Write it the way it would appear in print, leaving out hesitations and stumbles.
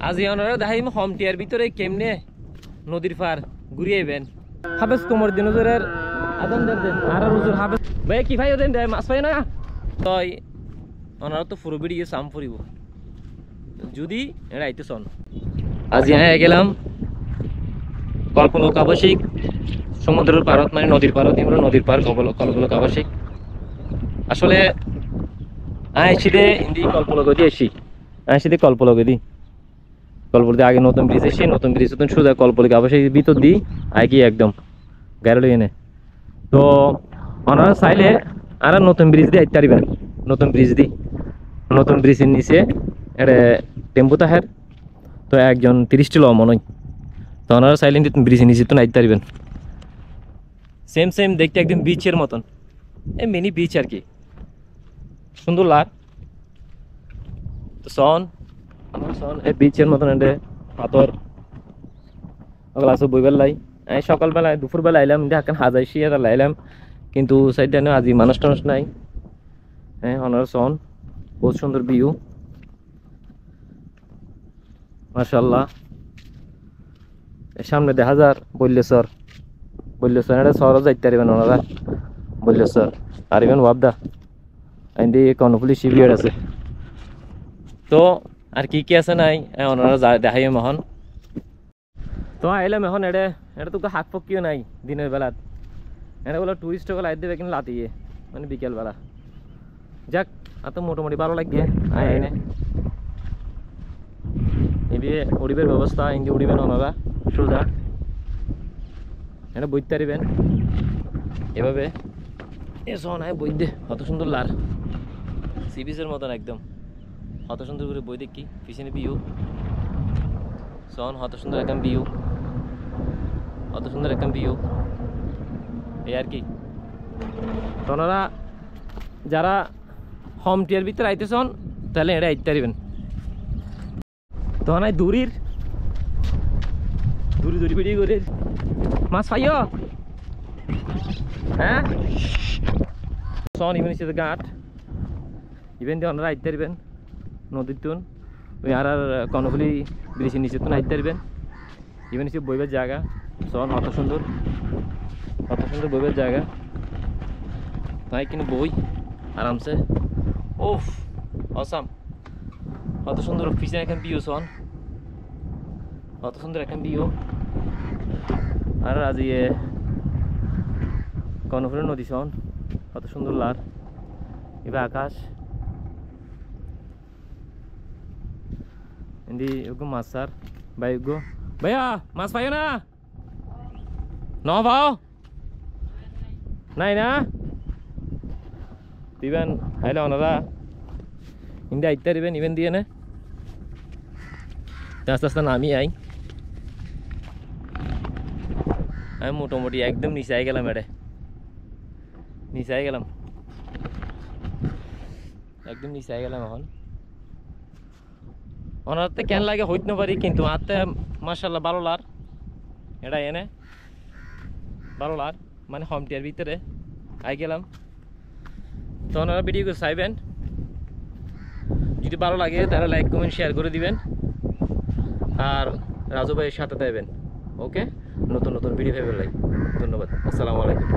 আজ ওনারা দেখাইম হোম টিয়ার ভিতরে কেমনে নদীর পার ঘুরিয়ে আইবেন। হাফেজ কোমর দিন হুজুরের আদান দেন আর হুজুর হাফেজ ভাই কি ভাই দেন মাছ পাই না তাই ওনারা তো পুরো ভিডিও সাম ফুরিব যদি এটা আইতে চন। আজ হ্যাঁ গেলাম কল্পলোক আবাসিক সমুদ্রের পারত মানে নদীর পারত আমরা নদীর পার কল্পলোক আবাসিক। আসলে আইসিদে ইন্দি কল্পলোক দিয়ে আসি আইসিদে কল্পলোক দিই কল্পলোক আগে নতুন ব্রিজ এসে নতুন ব্রিজ নতুন সোজা কল্পলোক আবাসিক ভিতর দিই আগে একদম গাড়ি এনে তো ওনারা চাইলে আর নতুন ব্রিজ দিয়ে আইতে পারবেন। নতুন ব্রিজ দিই নতুন ব্রিজের নিচে এটা টেম্পু তাহের তো একজন 30টি ল মনে হয় তো ওনারা চাইলেন ব্রিজের নিচে তো নাইতে পারবেন। সেম সেম দেখতে একদম বিচের মতন এই মিনি বিচ আর কি সুন্দর লাগ তো সন এই বিচের মতন এতে পাথর ওগুলো আছে বইবার লাই এই সকালবেলায় দুপুরবেলা আইলাম এখন হাজাইছি আর লাইলাম কিন্তু সাইডটা আজি মানুষ টানুষ নাই। হ্যাঁ ওনার সন বহুত সুন্দর ভিউ মাশাআল্লাহ। সামনে দেখা যার বল্লেশ্বর এটা শহরও যাইতে পারবেন ওনারা বল্লেশ্বর আর ইভেন ওয়াবদা আইন্দি কর্ণফুলি শিবির আছে তো আর কি আছে নাই ওনারা দেখাই এখন তো আইলাম এখন এটা তো হাত পক্ষিও নাই দিনের বেলাত এটা বলে টুরিস্ট গুলো আই দেবে কিন্তু লাতিয়ে মানে বিকেল বেলা যাক আর তো মোটামুটি ভালো লাগবে আইনে এদিকে উড়িবের ব্যবস্থা ইন্দি উড়িবেন ওনারা সোজা এটা বইতে পারিবেন এভাবে এসন আয় বই দে কত সুন্দর লার সি বিচের মতন একদম কত সুন্দর করে বই দেখি পিছনে ভিউ সন কত সুন্দর একদম ভিউ কত সুন্দর একদম ভিউ এই আর কি। তোনারা যারা হোম টিয়ার ভিতরে আইতেছন তাহলে এটা আইতে পারবেন। তখন দূরির দূরি ভিডিও করে মাছ পাইও হ্যাঁ সন ইভেন হচ্ছে গাঁট ইভেন দিয়ে ওনারা আইতে পারবেন নদীর তুন ওই আর কর্ণফুলি ব্রিজের নিচে তুন আইতে পারবেন। ইভেন হচ্ছে বইবের জায়গা সন অত সুন্দর বইবের জায়গা তাই কিন্তু বই আরামসে ওফ অসাম কত সুন্দর পিছনে এখন ভিউ সন কত সুন্দর এখন ভিউ আর আজ কর্ণফুলি নদী সন কত সুন্দর লার এবার আকাশ এন্দি ওগো মাছ স্যার ভাই ওগো ভাইয়া মাছ পাইও না ন পাও নাই না দিবেন আইলে ওনারা ইন্দি আইতে দিবেন ইভেন দিয়ে নে আস্তে আস্তে নামি আই আমি মোটামুটি একদম নিচে আই গেলাম একদম নিচে আই গেলাম এখন ওনারতে কেন লাগে হইতে না পারি কিন্তু আতে মাশাআল্লাহ ভালো লার এটা এনে ভালো লার মানে হোম টিয়ার ভিতরে আই গেলাম। তো ওনারা ভিডিও করে চাইবেন যদি ভালো লাগে তাহলে লাইক কমেন্ট শেয়ার করে দিবেন আর রাজু ভাইয়ের সাথে দেবেন। ওকে নতুন ভিডিও ভেবে লাই ধন্যবাদ আসসালামু আলাইকুম।